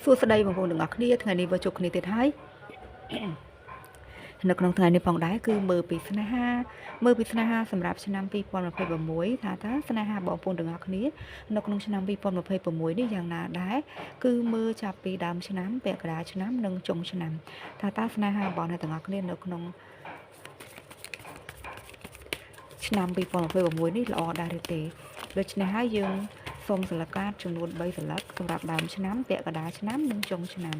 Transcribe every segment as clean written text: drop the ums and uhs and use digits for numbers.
សួស្តីបងប្អូនទាំងអស់គ្នាថ្ងៃនេះvừaជួបគ្នាទៀតហើយនៅក្នុងថ្ងៃនេះផងដែរគឺមើលពីស្នេហាសម្រាប់ឆ្នាំ2026ថាតើស្នេហាបងប្អូនទាំងអស់គ្នានៅក្នុងឆ្នាំ2026នេះយ៉ាងណាដែរគឺមើលចាប់ពីដើមឆ្នាំពាក់កណ្ដាលឆ្នាំនិងចុងឆ្នាំថាតើស្នេហារបស់អ្នកទាំងអស់គ្នានៅក្នុងឆ្នាំ2026នេះល្អដែរឬទេដូច្នេះហើយយើងសូមសន្លកាតចំនួន3សន្លឹកសម្រាប់ដើមឆ្នាំពាក់កណ្ដាលឆ្នាំនិងចុងឆ្នាំ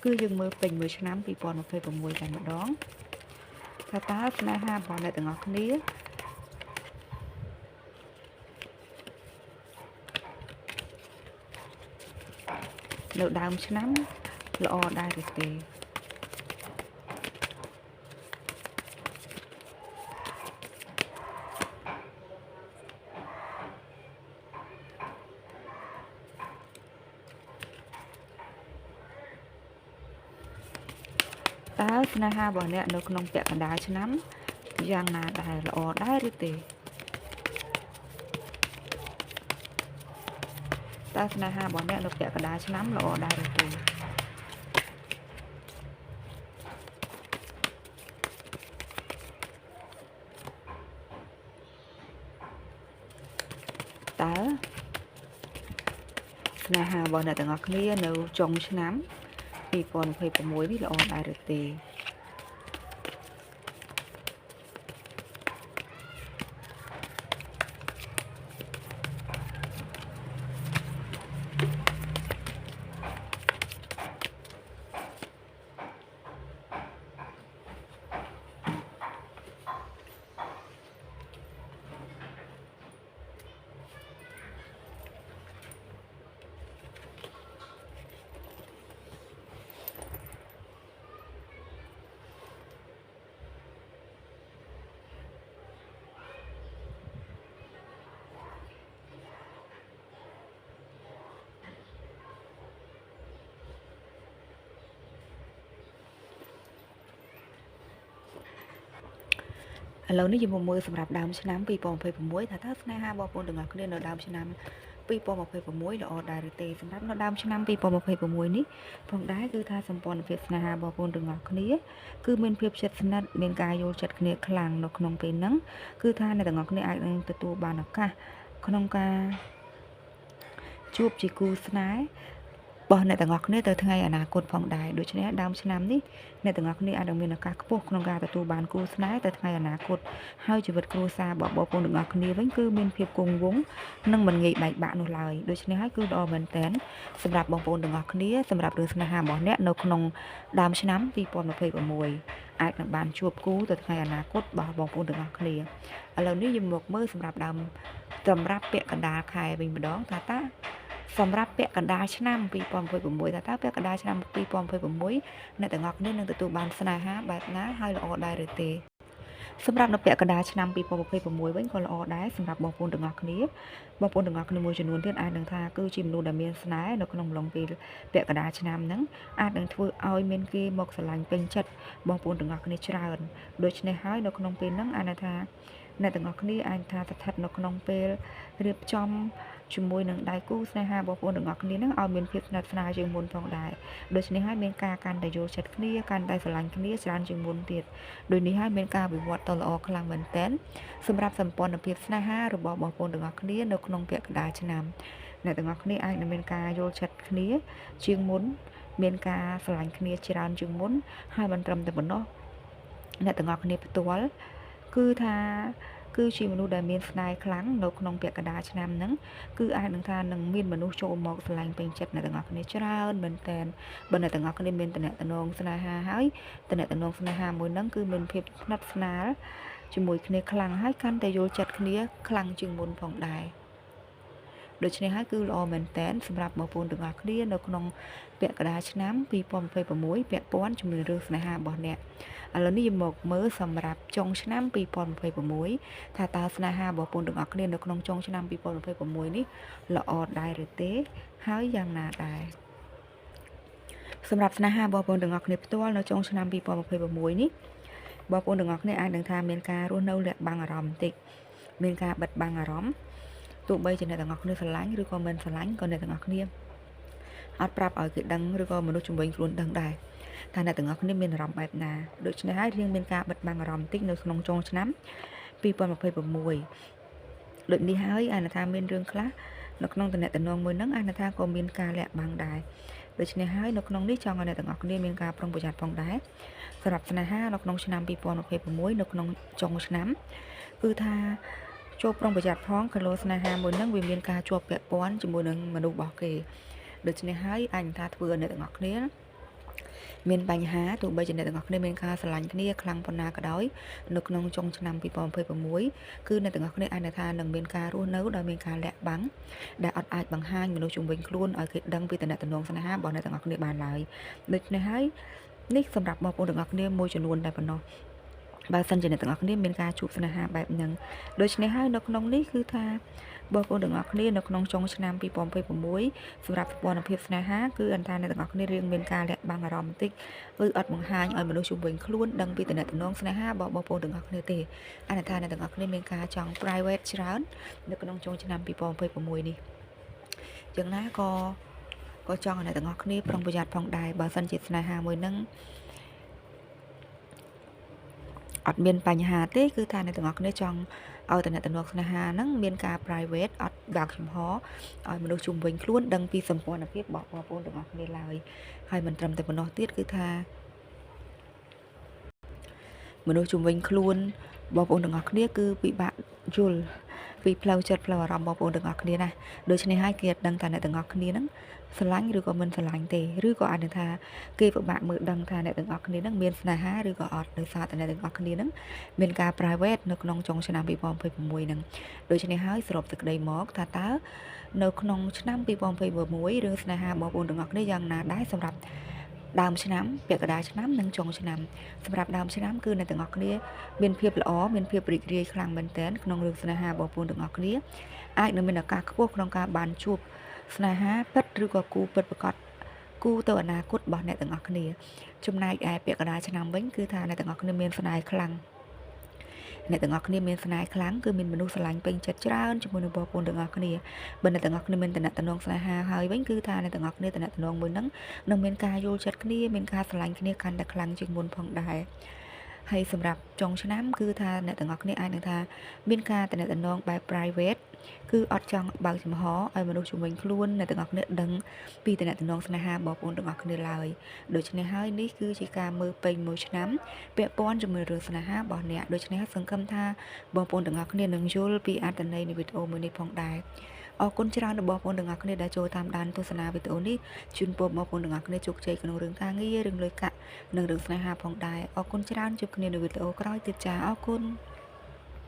គឺយើងមើលពេញមួយឆ្នាំ2026តែម្ដងថាតើស្នេហារបស់អ្នកទាំងអស់គ្នានៅដើមឆ្នាំល្អដែរឬទេតើស្នេហារបស់អ្នកនៅក្នុងពាក់កណ្ដាលឆ្នាំយ៉ាងណាដែរល្អដែរឬទេតើស្នេហារបស់អ្នកនៅពាក់កណ្ដាលឆ្នាំល្អដែរឬទេតើស្នេហារបស់អ្នកទាំងអស់គ្នានៅចុងឆ្នាំ2026នេះល្អដែរឬទេឥឡូវនេះយើងមកមើលសម្រាប់ដើមឆ្នាំ2026ថាតើស្នេហាបងប្អូនទាំងអស់គ្នានៅដើមឆ្នាំ2026ល្អដែរឬទេសម្រាប់នៅដើមឆ្នាំ2026នេះផងដែរគឺថាសម្ព័ន្ធភាពស្នេហាបងប្អូនទាំងអស់គ្នាគឺមានភាពជិតស្និទ្ធមានការយល់ចិត្តគ្នាខ្លាំងនៅក្នុងពេលហ្នឹងគឺថាអ្នកទាំងអស់គ្នាអាចនឹងទទួលបានឱកាសក្នុងការជួបជាគូស្នេហ៍របស់អ្នកទាំងអស់គ្នាទៅថ្ងៃអនាគតផងដែរដូច្នេះដើមឆ្នាំនេះអ្នកទាំងអស់គ្នាអាចនឹងមានឱកាសខ្ពស់ក្នុងការទទួលបានគូស្នេហ៍ទៅថ្ងៃអនាគតហើយជីវិតគ្រួសាររបស់បងប្អូនទាំងអស់គ្នាវិញគឺមានភាពគង់វង្សនិងមិនងាយបែកបាក់នោះឡើយដូច្នេះហើយគឺល្អមែនទែនសម្រាប់បងប្អូនទាំងអស់គ្នាសម្រាប់រឿងស្នេហារបស់អ្នកនៅក្នុងដើមឆ្នាំ2026អាចនឹងបានជួបគូទៅថ្ងៃអនាគតរបស់បងប្អូនទាំងអស់គ្នាឥឡូវនេះយើងមកមើលសម្រាប់ពាក់កណ្ដាលខែវិញម្ដងថាតើសម្រាប់ពាក់កណ្ដាលឆ្នាំ2026ថាតើពាក់កណ្ដាលឆ្នាំ2026អ្នកទាំងអស់គ្នានឹងទទួលបានស្នេហាបែបណាហើយល្អដែរឬទេសម្រាប់នៅពាក់កណ្ដាលឆ្នាំ2026វិញក៏ល្អដែរសម្រាប់បងប្អូនទាំងអស់គ្នាមួយចំនួនទៀតអាចនឹងថាគឺជាមនុស្សដែលមានស្នេហ៍នៅក្នុងអំឡុងពេលពាក់កណ្ដាលឆ្នាំហ្នឹងអាចនឹងធ្វើឲ្យមានគេមកស្រឡាញ់ពេញចិត្តបងប្អូនទាំងអស់គ្នាច្រើនដូច្នេះហើយនៅក្នុងពេលហ្នឹងអាចថាអ្នកទាំងអស់គ្នាអាចថាស្ថិតនៅក្នុងពេលរៀបចំជាមួយនឹងដៃគូស្នេហាបងប្អូនទាំងអស់គ្នានឹងឲ្យមានភាពស្និទ្ធស្នាលជាងមុនផងដែរដូច្នេះហើយមានការកាន់តែយល់ចិត្តគ្នាកាន់តែស្រឡាញ់គ្នាច្រើនជាងមុនទៀតដូចនេះហើយមានការវិវត្តទៅល្អខ្លាំងមែនទែនសម្រាប់សម្ព័ន្ធភាពស្នេហារបស់បងប្អូនទាំងអស់គ្នានៅក្នុងពាក់កណ្ដាលឆ្នាំអ្នកទាំងអស់គ្នាអាចនឹងមានការយល់ចិត្តគ្នាជាងមុនមានការស្រឡាញ់គ្នាច្រើនជាងមុនហើយមិនត្រឹមតែប៉ុណ្ណោះអ្នកទាំងអស់គ្នាផ្ទាល់គឺថាគឺជាមនុស្សដែលមានស្នេហ៍ខ្លាំងនៅក្នុងពាក់កណ្ដាលឆ្នាំហ្នឹងគឺអាចនឹងថានឹងមានមនុស្សចូលមកស្រឡាញ់ពេញចិត្តអ្នកទាំងអស់គ្នាច្រើនមែនតើបើអ្នកទាំងអស់គ្នាមានតំណែងស្នេហាហើយតំណែងស្នេហាមួយហ្នឹងគឺមានភាពស្និទ្ធស្នាលជាមួយគ្នាខ្លាំងហើយកាន់តែយល់ចិត្តគ្នាខ្លាំងជាងមុនផងដែរដូច្នេះហើយគឺល្អមែនតើសម្រាប់បងប្អូនទាំងអស់គ្នានៅក្នុងពាក់កណ្ដាលឆ្នាំ2026ពាក់ព័ន្ធជាមួយរឿងស្នេហារបស់អ្នកឥឡូវនេះយើងមកមើលសម្រាប់ចុងឆ្នាំ2026ថាតើស្នេហាបងប្អូនទាំងអស់គ្នានៅក្នុងចុងឆ្នាំ2026នេះល្អដែរឬទេហើយយ៉ាងណាដែរសម្រាប់ស្នេហាបងប្អូនទាំងអស់គ្នាផ្ទាល់នៅចុងឆ្នាំ2026នេះបងប្អូនទាំងអស់គ្នាអាចនឹងថាមានការរស់នៅលាក់បាំងអារម្មណ៍បន្តិចមានការបិទបាំងអារម្មណ៍ទោះបីជាអ្នកទាំងអស់គ្នាស្រឡាញ់ឬក៏មិនស្រឡាញ់ក៏អ្នកទាំងអស់គ្នា អត់ប្រាប់ឲ្យគេដឹងឬក៏មនុស្សជំនាញខ្លួនដឹងដែរថាអ្នកទាំងអស់គ្នាមានអារម្មណ៍បែបណាដូច្នេះហើយរៀងមានការបិទបាំងអារម្មណ៍បន្តិចនៅក្នុងចុងឆ្នាំ2026ដូចនេះហើយអានថាមានរឿងខ្លះនៅក្នុងតំណែងមួយហ្នឹងអានថាក៏មានការលាក់បាំងដែរដូច្នេះហើយនៅក្នុងនេះចង់ឲ្យអ្នកទាំងអស់គ្នាមានការប្រុងប្រយ័ត្នផងដែរសម្រាប់ស្នេហានៅក្នុងឆ្នាំ2026នៅក្នុងចុងឆ្នាំគឺថាចូលប្រុងប្រយ័ត្នផងគីឡូស្នេហាមួយហ្នឹងវាមានការជាប់ពាក់ព័ន្ធជាមួយនឹងមនុស្សរបស់គេដូច្នេះហើយអញថាធ្វើឲ្យអ្នកទាំងអស់គ្នាមានបញ្ហាទោះបីជាអ្នកទាំងអស់គ្នាមានការស្រឡាញ់គ្នាខ្លាំងប៉ុណ្ណាក៏ដោយនៅក្នុងចុងឆ្នាំ2026គឺអ្នកទាំងអស់គ្នាអាចថានឹងមានការរស់នៅដោយមានការលាក់បាំងដែលអត់អាចបង្ហាញមនុស្សជំនាញខ្លួនឲ្យគេដឹងពីតំណែងស្នេហារបស់អ្នកទាំងអស់គ្នាបានឡើយដូច្នេះហើយនេះសម្រាប់បងប្អូនទាំងអស់គ្នាមួយចំនួនតែប៉ុណ្ណោះបើសិនជាអ្នកទាំងអស់គ្នាមានការជួបស្នេហាបែបហ្នឹងដូច្នេះហើយនៅក្នុងនេះគឺថាបងប្អូនទាំងអស់គ្នានៅក្នុងចុងឆ្នាំ2026សម្រាប់សម្ព័ន្ធភាពស្នេហាគឺអន្តរអ្នកទាំងអស់គ្នារៀងមានការលាក់បាំងអារម្មណ៍បន្តិចគឺអត់បង្ហាញឲ្យមនុស្សជុំវិញខ្លួនដឹងពីតំណែងស្នេហារបស់បងប្អូនទាំងអស់គ្នាទេអន្តរអ្នកទាំងអស់គ្នាមានការចង់ private ច្រើននៅក្នុងចុងឆ្នាំ2026នេះយ៉ាងណាក៏ចង់ឲ្យអ្នកទាំងអស់គ្នាប្រុងប្រយ័ត្នផងដែរបើសិនជាស្នេហាមួយហ្នឹងអត់មានបញ្ហាទេគឺថាអ្នកទាំងអស់គ្នាចង់ឲ្យតំណែងស្នេហាហ្នឹងមានការ private អត់បើកចំហឲ្យមនុស្សជុំវិញខ្លួនដឹងពីសម្ព័ន្ធភាពរបស់បងប្អូនទាំងអស់គ្នាឡើយហើយមិនត្រឹមតែប៉ុណ្ណោះទៀតគឺថាមនុស្សជុំវិញខ្លួនបងប្អូនទាំងអស់គ្នាគឺពិបាកយល់ពីផ្លូវចិត្តផ្លូវអារម្មណ៍បងប្អូនទាំងអស់គ្នាណាដូច្នេះហើយគេដឹងថាអ្នកទាំងអស់គ្នាហ្នឹងស្រឡាញ់ឬក៏មិនស្រឡាញ់ទេឬក៏អាចនឹងថាគេពិបាកមើលដឹងថាអ្នកទាំងអស់គ្នាហ្នឹងមានស្នេហាឬក៏អត់ដោយសារតែអ្នកទាំងអស់គ្នាហ្នឹងមានការ private នៅក្នុងចុងឆ្នាំ2026ហ្នឹងដូច្នេះហើយសរុបសេចក្តីមកថាតើនៅក្នុងឆ្នាំ2026រឿងស្នេហាបងប្អូនទាំងអស់គ្នាយ៉ាងណាដែរសម្រាប់ដើមឆ្នាំពាក់កណ្ដាលឆ្នាំនិងចុងឆ្នាំសម្រាប់ដើមឆ្នាំគឺអ្នកទាំងអស់គ្នាមានភាពល្អមានភាពរីករាយខ្លាំងមែនទែនក្នុងរឿងស្នេហាបងប្អូនទាំងអស់គ្នាអាចនឹងមានឱកាសខ្ពស់ក្នុងការបានជួបស្នេហាពិតឬក៏គូពិតប្រាកដគូទៅអនាគតរបស់អ្នកទាំងអស់គ្នាចំណែកឯពាក់កណ្ដាលឆ្នាំវិញគឺថាអ្នកទាំងអស់គ្នាមានស្នេហ៍ខ្លាំងអ្នកទាំងអស់គ្នាមានស្នេហ៍ខ្លាំងគឺមានមនុស្សស្រឡាញ់ពេញចិត្តច្រើនជាមួយនឹងបងប្អូនទាំងអស់គ្នាបើអ្នកទាំងអស់គ្នាមានតំណែងស្នេហាហើយវិញគឺថាអ្នកទាំងអស់គ្នាតំណែងមួយហ្នឹងនឹងមានការយល់ចិត្តគ្នាមានការស្រឡាញ់គ្នាកាន់តែខ្លាំងជាងមុនផងដែរហើយសម្រាប់ចុងឆ្នាំគឺថាអ្នកទាំងអស់គ្នាអាចនឹងថាមានការតំណងបែប private គឺអត់ចង់បើកចំហឲ្យមនុស្សជំនាញខ្លួនអ្នកទាំងអស់គ្នាដឹងពីតំណងស្នេហាបងប្អូនទាំងអស់គ្នាឡើយដូច្នេះហើយនេះគឺជាការមើលពេញមួយឆ្នាំពាក់ព័ន្ធជាមួយរឿងស្នេហារបស់អ្នកដូច្នេះសង្ឃឹមថាបងប្អូនទាំងអស់គ្នានឹងយល់ពីអត្ថន័យនៃវីដេអូមួយនេះផងដែរអរគុណច្រើនដល់បងប្អូនទាំងអស់គ្នាដែលចូលតាមដានទស្សនាវីដេអូនេះជូនពរបងប្អូនទាំងអស់គ្នាជោគជ័យក្នុងរឿងការងាររឿងលុយកាក់និងរឿងស្នេហាផងដែរអរគុណច្រើនជួបគ្នានៅវីដេអូក្រោយទៀតចាអរគុណ